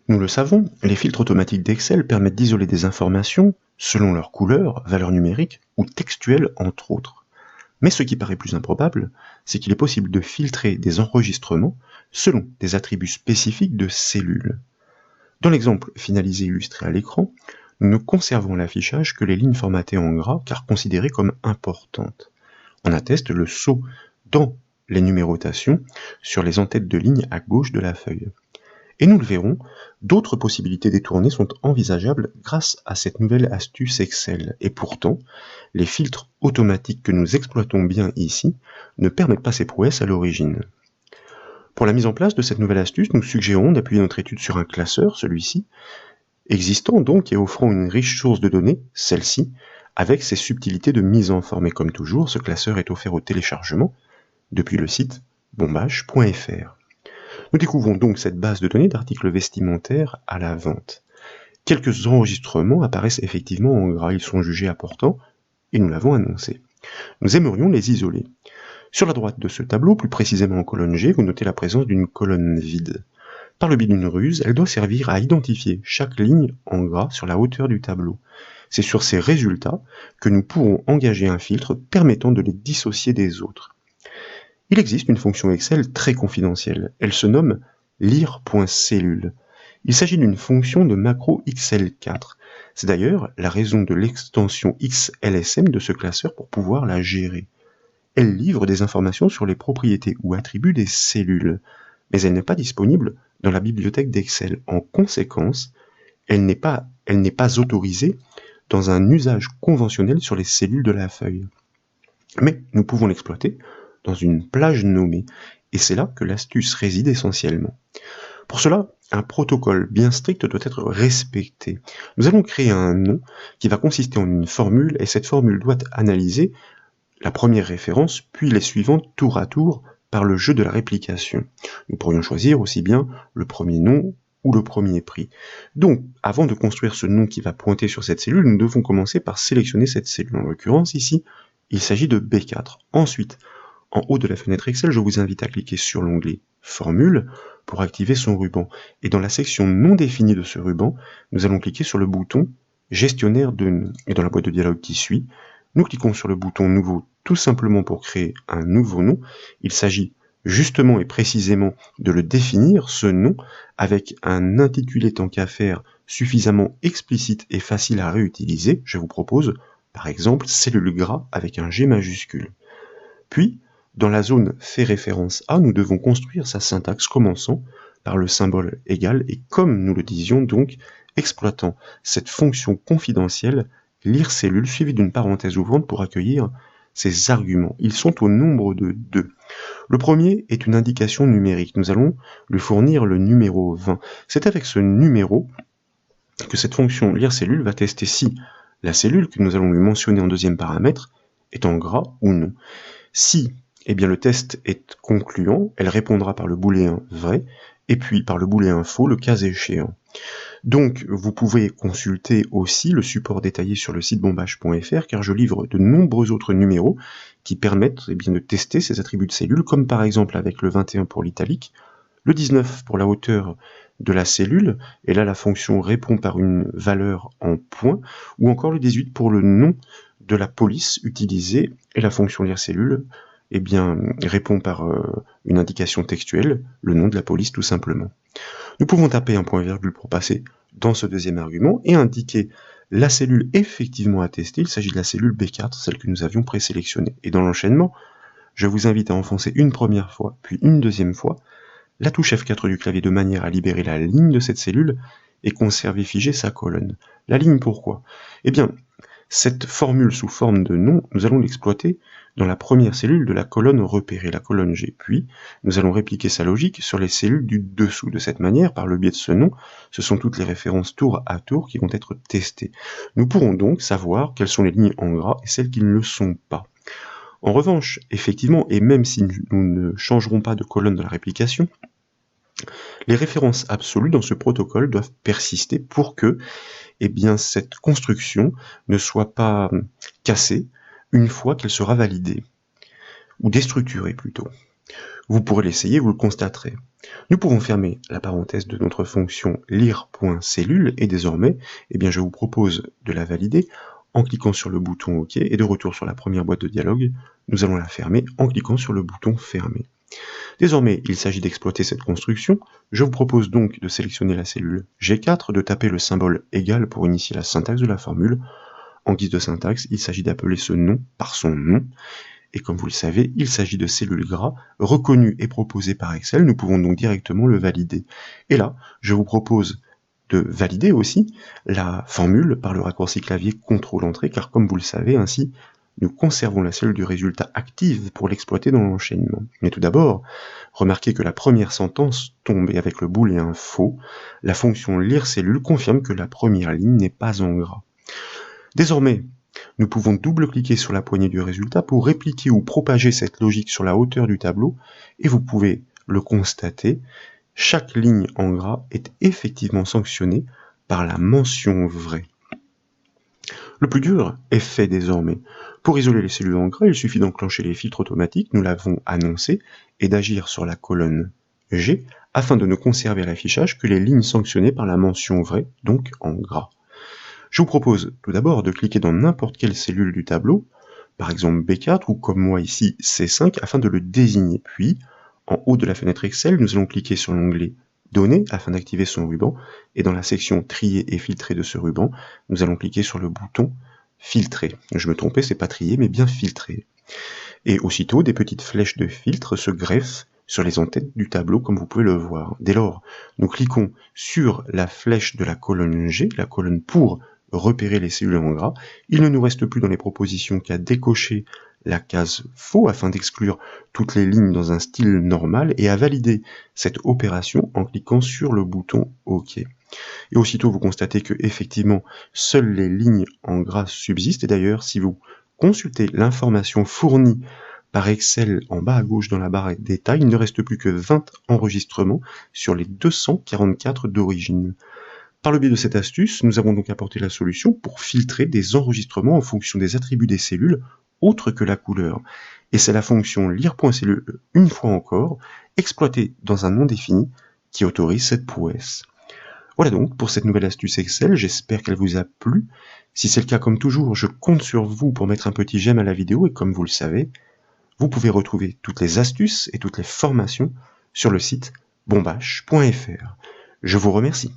Nous le savons, les filtres automatiques d'Excel permettent d'isoler des informations selon leur couleur, valeur numérique ou textuelle entre autres. Mais ce qui paraît plus improbable, c'est qu'il est possible de filtrer des enregistrements selon des attributs spécifiques de cellules. Dans l'exemple finalisé illustré à l'écran, nous ne conservons l'affichage que les lignes formatées en gras car considérées comme importantes. On atteste le saut dans les numérotations sur les en-têtes de ligne à gauche de la feuille. Et nous le verrons, d'autres possibilités détournées sont envisageables grâce à cette nouvelle astuce Excel. Et pourtant, les filtres automatiques que nous exploitons bien ici ne permettent pas ces prouesses à l'origine. Pour la mise en place de cette nouvelle astuce, nous suggérons d'appuyer notre étude sur un classeur, celui-ci, existant donc et offrant une riche source de données, celle-ci, avec ses subtilités de mise en forme. Et comme toujours, ce classeur est offert au téléchargement depuis le site bombage.fr. Nous découvrons donc cette base de données d'articles vestimentaires à la vente. Quelques enregistrements apparaissent effectivement en gras, ils sont jugés importants et nous l'avons annoncé. Nous aimerions les isoler. Sur la droite de ce tableau, plus précisément en colonne G, vous notez la présence d'une colonne vide. Par le biais d'une ruse, elle doit servir à identifier chaque ligne en gras sur la hauteur du tableau. C'est sur ces résultats que nous pourrons engager un filtre permettant de les dissocier des autres. Il existe une fonction Excel très confidentielle. Elle se nomme lire.cellule. Il s'agit d'une fonction de macro XL4. C'est d'ailleurs la raison de l'extension XLSM de ce classeur pour pouvoir la gérer. Elle livre des informations sur les propriétés ou attributs des cellules, mais elle n'est pas disponible dans la bibliothèque d'Excel. En conséquence, elle n'est pas autorisée dans un usage conventionnel sur les cellules de la feuille. Mais nous pouvons l'exploiter dans une plage nommée, et c'est là que l'astuce réside essentiellement. Pour cela, un protocole bien strict doit être respecté. Nous allons créer un nom qui va consister en une formule, et cette formule doit analyser la première référence, puis les suivantes tour à tour par le jeu de la réplication. Nous pourrions choisir aussi bien le premier nom ou le premier prix. Donc, avant de construire ce nom qui va pointer sur cette cellule, nous devons commencer par sélectionner cette cellule. En l'occurrence, ici, il s'agit de B4. Ensuite, en haut de la fenêtre Excel, je vous invite à cliquer sur l'onglet Formule pour activer son ruban. Et dans la section non définie de ce ruban, nous allons cliquer sur le bouton Gestionnaire de noms. Et dans la boîte de dialogue qui suit, nous cliquons sur le bouton Nouveau tout simplement pour créer un nouveau nom. Il s'agit justement et précisément de le définir, ce nom, avec un intitulé tant qu'à faire suffisamment explicite et facile à réutiliser. Je vous propose, par exemple, cellule gras avec un G majuscule. Puis, dans la zone fait référence à, nous devons construire sa syntaxe commençant par le symbole égal et comme nous le disions donc, exploitant cette fonction confidentielle lire cellule suivie d'une parenthèse ouvrante pour accueillir ces arguments. Ils sont au nombre de 2. Le premier est une indication numérique. Nous allons lui fournir le numéro 20. C'est avec ce numéro que cette fonction lire cellule va tester si la cellule que nous allons lui mentionner en deuxième paramètre est en gras ou non. Si le test est concluant, elle répondra par le booléen vrai et puis par le booléen faux le cas échéant. Donc, vous pouvez consulter aussi le support détaillé sur le site bombage.fr car je livre de nombreux autres numéros qui permettent de tester ces attributs de cellules, comme par exemple avec le 21 pour l'italique, le 19 pour la hauteur de la cellule, et là la fonction répond par une valeur en points, ou encore le 18 pour le nom de la police utilisée, et la fonction lire cellule répond par une indication textuelle, le nom de la police tout simplement. Nous pouvons taper un point virgule pour passer dans ce deuxième argument et indiquer la cellule effectivement à tester. Il s'agit de la cellule B4, celle que nous avions présélectionnée. Et dans l'enchaînement, je vous invite à enfoncer une première fois, puis une deuxième fois, la touche F4 du clavier de manière à libérer la ligne de cette cellule et conserver figée sa colonne. La ligne pourquoi ? Cette formule sous forme de nom, nous allons l'exploiter dans la première cellule de la colonne repérée, la colonne G. Puis, nous allons répliquer sa logique sur les cellules du dessous. De cette manière, par le biais de ce nom, ce sont toutes les références tour à tour qui vont être testées. Nous pourrons donc savoir quelles sont les lignes en gras et celles qui ne le sont pas. En revanche, effectivement, et même si nous ne changerons pas de colonne dans la réplication, les références absolues dans ce protocole doivent persister pour que cette construction ne soit pas cassée une fois qu'elle sera validée, ou déstructurée plutôt. Vous pourrez l'essayer, vous le constaterez. Nous pouvons fermer la parenthèse de notre fonction lire.cellule et désormais, je vous propose de la valider en cliquant sur le bouton OK et de retour sur la première boîte de dialogue, nous allons la fermer en cliquant sur le bouton Fermer. Désormais, il s'agit d'exploiter cette construction. Je vous propose donc de sélectionner la cellule G4, de taper le symbole égal pour initier la syntaxe de la formule. En guise de syntaxe, il s'agit d'appeler ce nom par son nom. Et comme vous le savez, il s'agit de cellules gras reconnues et proposées par Excel. Nous pouvons donc directement le valider. Et là, je vous propose de valider aussi la formule par le raccourci clavier CTRL-Entrée, car comme vous le savez, ainsi, nous conservons la cellule du résultat active pour l'exploiter dans l'enchaînement. Mais tout d'abord, remarquez que la première sentence tombe et avec le booléen faux, la fonction lire cellule confirme que la première ligne n'est pas en gras. Désormais, nous pouvons double-cliquer sur la poignée du résultat pour répliquer ou propager cette logique sur la hauteur du tableau, et vous pouvez le constater, chaque ligne en gras est effectivement sanctionnée par la mention vraie. Le plus dur est fait désormais. Pour isoler les cellules en gras, il suffit d'enclencher les filtres automatiques, nous l'avons annoncé, et d'agir sur la colonne G afin de ne conserver à l'affichage que les lignes sanctionnées par la mention vraie, donc en gras. Je vous propose tout d'abord de cliquer dans n'importe quelle cellule du tableau, par exemple B4 ou comme moi ici C5, afin de le désigner. Puis, en haut de la fenêtre Excel, nous allons cliquer sur l'onglet Données afin d'activer son ruban, et dans la section Trier et filtrer de ce ruban, nous allons cliquer sur le bouton Filtrer. Je me trompais, c'est pas trier, mais bien filtrer. Et aussitôt, des petites flèches de filtre se greffent sur les en-têtes du tableau, comme vous pouvez le voir. Dès lors, nous cliquons sur la flèche de la colonne G, la colonne pour repérer les cellules en gras. Il ne nous reste plus dans les propositions qu'à décocher la case faux afin d'exclure toutes les lignes dans un style normal et à valider cette opération en cliquant sur le bouton OK. Et aussitôt vous constatez que effectivement seules les lignes en gras subsistent, et d'ailleurs si vous consultez l'information fournie par Excel en bas à gauche dans la barre détail, il ne reste plus que 20 enregistrements sur les 244 d'origine. Par le biais de cette astuce, nous avons donc apporté la solution pour filtrer des enregistrements en fonction des attributs des cellules autres que la couleur. Et c'est la fonction lire.cellule, une fois encore, exploitée dans un nom défini, qui autorise cette prouesse. Voilà donc pour cette nouvelle astuce Excel, j'espère qu'elle vous a plu. Si c'est le cas, comme toujours, je compte sur vous pour mettre un petit j'aime à la vidéo, et comme vous le savez, vous pouvez retrouver toutes les astuces et toutes les formations sur le site bombache.fr. Je vous remercie.